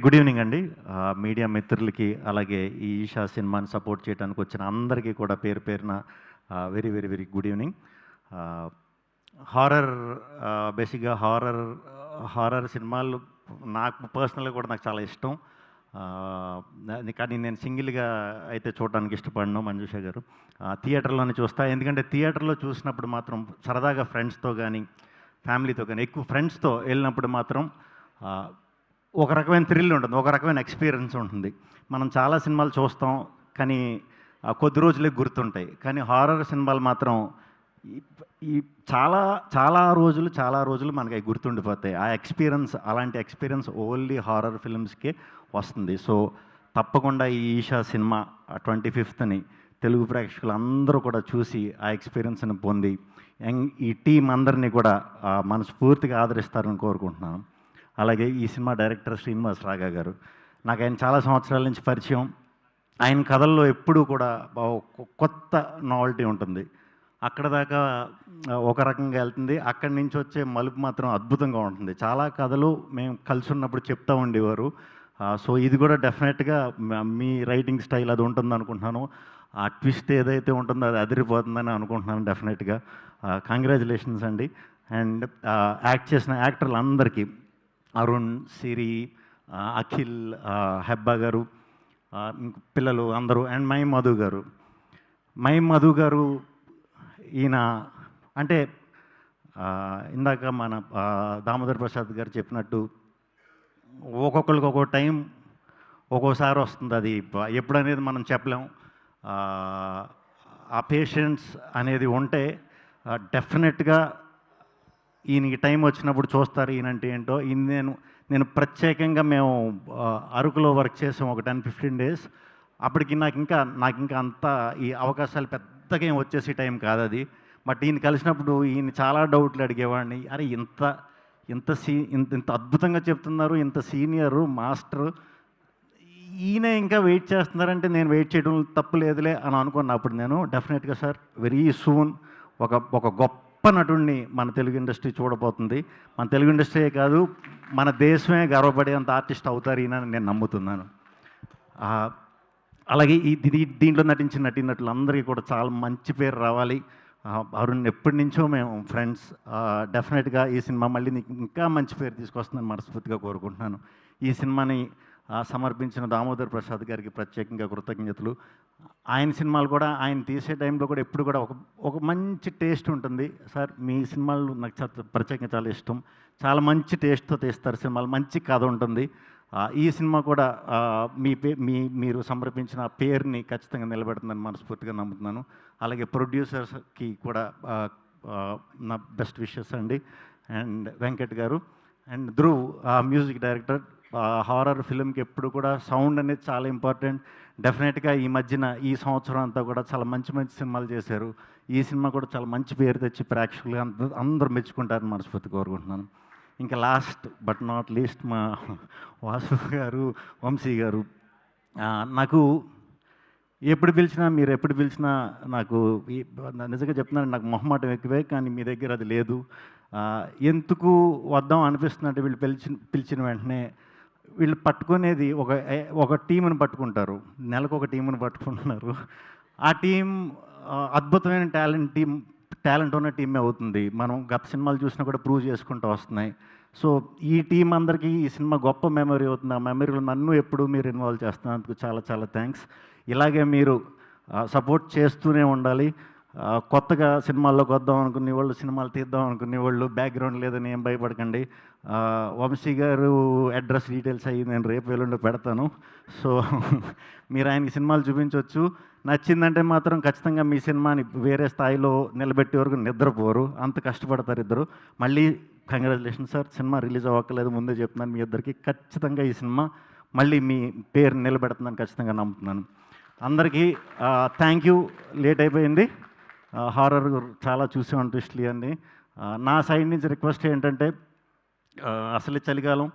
Good evening అండి. Media మిత్రులకి, అలాగే ఈ ఈషా సినిమాని సపోర్ట్ చేయడానికి వచ్చిన అందరికీ కూడా పేరు పేరున very very very good evening. Horror బేసిక్గా హారర్ సినిమాలు నాకు పర్సనల్గా కూడా నాకు చాలా ఇష్టం. కానీ నేను సింగిల్గా అయితే చూడడానికి ఇష్టపడను మంజుష గారు. థియేటర్లోనే చూస్తా. ఎందుకంటే థియేటర్లో చూసినప్పుడు మాత్రం సరదాగా ఫ్రెండ్స్తో కానీ ఫ్యామిలీతో కానీ, ఎక్కువ ఫ్రెండ్స్తో వెళ్ళినప్పుడు మాత్రం ఒక రకమైన థ్రిల్ ఉంటుంది, ఒక రకమైన ఎక్స్పీరియన్స్ ఉంటుంది. మనం చాలా సినిమాలు చూస్తాం కానీ కొద్ది రోజులే గుర్తుంటాయి. కానీ హారర్ సినిమాలు మాత్రం ఈ చాలా చాలా రోజులు మనకి అవి గుర్తుండిపోతాయి. ఆ ఎక్స్పీరియన్స్, అలాంటి ఎక్స్పీరియన్స్ ఓన్లీ హారర్ ఫిల్మ్స్కే వస్తుంది. సో తప్పకుండా ఈ ఈషా సినిమా 25th తెలుగు ప్రేక్షకులు అందరూ కూడా చూసి ఆ ఎక్స్పీరియన్స్ని పొంది ఈ టీం అందరినీ కూడా మనస్ఫూర్తిగా ఆదరిస్తారని కోరుకుంటున్నాను. అలాగే ఈ సినిమా డైరెక్టర్ శ్రీనివాస్ రాగా గారు, నాకు ఆయన చాలా సంవత్సరాల నుంచి పరిచయం. ఆయన కథల్లో ఎప్పుడూ కూడా కొత్త నావల్టీ ఉంటుంది. అక్కడ దాకా ఒక రకంగా వెళ్తుంది, అక్కడి నుంచి వచ్చే మలుపు మాత్రం అద్భుతంగా ఉంటుంది. చాలా కథలు మేము కలిసి ఉన్నప్పుడు చెప్తూ ఉండేవారు. సో ఇది కూడా డెఫినెట్గా మీ రైటింగ్ స్టైల్ అది ఉంటుంది అనుకుంటున్నాను. ఆ ట్విస్ట్ ఏదైతే ఉంటుందో అది అదిరిపోతుందని అనుకుంటున్నాను డెఫినెట్గా. కంగ్రాచులేషన్స్ అండి. అండ్ యాక్ట్ చేసిన యాక్టర్లు అందరికీ, అరుణ్, సిరి, అఖిల్, హెబ్బా గారు, పిల్లలు అందరూ, అండ్ మై మధు గారు ఈయన అంటే ఇందాక మన దామోదర్ ప్రసాద్ గారు చెప్పినట్టు ఒక్కొక్కరికి ఒక్కో టైం ఒక్కోసారి వస్తుంది. అది ఎప్పుడనేది మనం చెప్పలేం. ఆ పేషెన్స్ అనేది ఉంటే డెఫినెట్గా ఈయనకి టైం వచ్చినప్పుడు చూస్తారు ఈయనంటే ఏంటో. నేను ప్రత్యేకంగా మేము అరకులో వర్క్ చేసాం ఒక 10-15 days. అప్పటికి నాకు ఇంకా అంత ఈ అవకాశాలు పెద్దగా ఏం వచ్చేసి టైం కాదు అది. బట్ ఈయన కలిసినప్పుడు ఈయన చాలా డౌట్లు అడిగేవాడిని. అరే ఇంత అద్భుతంగా చెప్తున్నారు, ఇంత సీనియరు మాస్టరు, ఈయన ఇంకా వెయిట్ చేస్తున్నారంటే నేను వెయిట్ చేయడం తప్పు లేదులే అని అనుకున్నప్పుడు నేను డెఫినెట్గా సార్ వెరీ సూన్ ఒక గొప్ప నటుడిని మన తెలుగు ఇండస్ట్రీ చూడబోతుంది. మన తెలుగు ఇండస్ట్రీయే కాదు, మన దేశమే గర్వపడేంత ఆర్టిస్ట్ అవుతారు ఈయన నేను నమ్ముతున్నాను. అలాగే దీంట్లో నటించిన నటీనటులందరికీ కూడా చాలా మంచి పేరు రావాలి. అరుణ్ ఎప్పటి నుంచో మేము ఫ్రెండ్స్. డెఫినెట్గా ఈ సినిమా మళ్ళీ నీకు ఇంకా మంచి పేరు తీసుకొస్తుందని మనస్ఫూర్తిగా కోరుకుంటున్నాను. ఈ సినిమాని సమర్పించిన దామోదర్ ప్రసాద్ గారికి ప్రత్యేకంగా కృతజ్ఞతలు. ఆయన సినిమాలు కూడా ఆయన తీసే టైంలో కూడా ఎప్పుడు కూడా ఒక మంచి టేస్ట్ ఉంటుంది. సార్ మీ సినిమాలు నాకు ప్రత్యేకంగా చాలా ఇష్టం. చాలా మంచి టేస్ట్తో తీస్తారు సినిమాలు, మంచి కథ ఉంటుంది. ఈ సినిమా కూడా మీరు సమర్పించిన పేరుని ఖచ్చితంగా నిలబెడుతుందని మనస్ఫూర్తిగా నమ్ముతున్నాను. అలాగే ప్రొడ్యూసర్స్కి కూడా నా బెస్ట్ విషెస్ అండి. అండ్ వెంకట్ గారు and Dhruv music director. Horror ఫిల్మ్కి ఎప్పుడు కూడా సౌండ్ అనేది చాలా ఇంపార్టెంట్. డెఫినెట్గా ఈ సంవత్సరం అంతా కూడా చాలా మంచి సినిమాలు చేశారు. ఈ సినిమా కూడా చాలా మంచి పేరు తెచ్చి ప్రేక్షకులు అందరూ మెచ్చుకుంటారని మనస్ఫూర్తిగా కోరుకుంటున్నాను. ఇంకా లాస్ట్ బట్ నాట్ లీస్ట్ మా వాసు గారు, వంశీ గారు, నాకు మీరు ఎప్పుడు పిలిచినా నాకు నిజంగా చెప్తున్నాను, నాకు మొహమాటం ఎక్కువే, కానీ మీ దగ్గర అది లేదు. ఎందుకు వద్దాం అనిపిస్తుందంటే వీళ్ళు పిలిచిన వెంటనే వీళ్ళు పట్టుకునేది ఒక టీంని పట్టుకుంటారు, నెలకు ఒక టీంని పట్టుకుంటున్నారు. ఆ టీం అద్భుతమైన టాలెంట్ ఉన్న టీమే అవుతుంది. మనం గత సినిమాలు చూసినా కూడా ప్రూవ్ చేసుకుంటూ వస్తున్నాయి. సో ఈ టీం అందరికీ ఈ సినిమా గొప్ప మెమరీ అవుతుంది. ఆ మెమరీలో నన్ను ఎప్పుడు మీరు ఇన్వాల్వ్ చేస్తున్నందుకు చాలా చాలా థ్యాంక్స్. ఇలాగే మీరు సపోర్ట్ చేస్తూనే ఉండాలి. కొత్తగా సినిమాల్లోకి వద్దాం అనుకునే వాళ్ళు, సినిమాలు తీద్దాం అనుకునే వాళ్ళు, బ్యాక్గ్రౌండ్ లేదని ఏం భయపడకండి. వంశీ గారు అడ్రస్ డీటెయిల్స్ అయ్యి నేను రేపు ఎల్లుండి పెడతాను. సో మీరు ఆయనకి సినిమాలు చూపించవచ్చు. నచ్చిందంటే మాత్రం ఖచ్చితంగా మీ సినిమాని వేరే స్థాయిలో నిలబెట్టే వరకు నిద్రపోరు, అంత కష్టపడతారు ఇద్దరు. మళ్ళీ కంగ్రాచులేషన్ సార్. సినిమా రిలీజ్ అవ్వక్కలేదు, ముందే చెప్తున్నాను మీ ఇద్దరికి. ఖచ్చితంగా ఈ సినిమా మళ్ళీ మీ పేరు నిలబెడుతుందని ఖచ్చితంగా నమ్ముతున్నాను. అందరికీ థ్యాంక్ యూ. లేట్ అయిపోయింది. హారర్ చాలా చూసాం ట్విస్ట్లు అన్నీ. నా సైడ్ నుంచి రిక్వెస్ట్ ఏంటంటే, అసలే చలికాలం,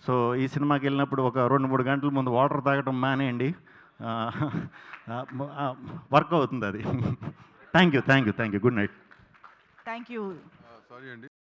సో ఈ సినిమాకి వెళ్ళినప్పుడు ఒక 2-3 గంటల ముందు వాటర్ తాగడం మానేయండి, వర్క్ అవుతుంది అది. Thank you. Good night. Thank you. Sorry అండి.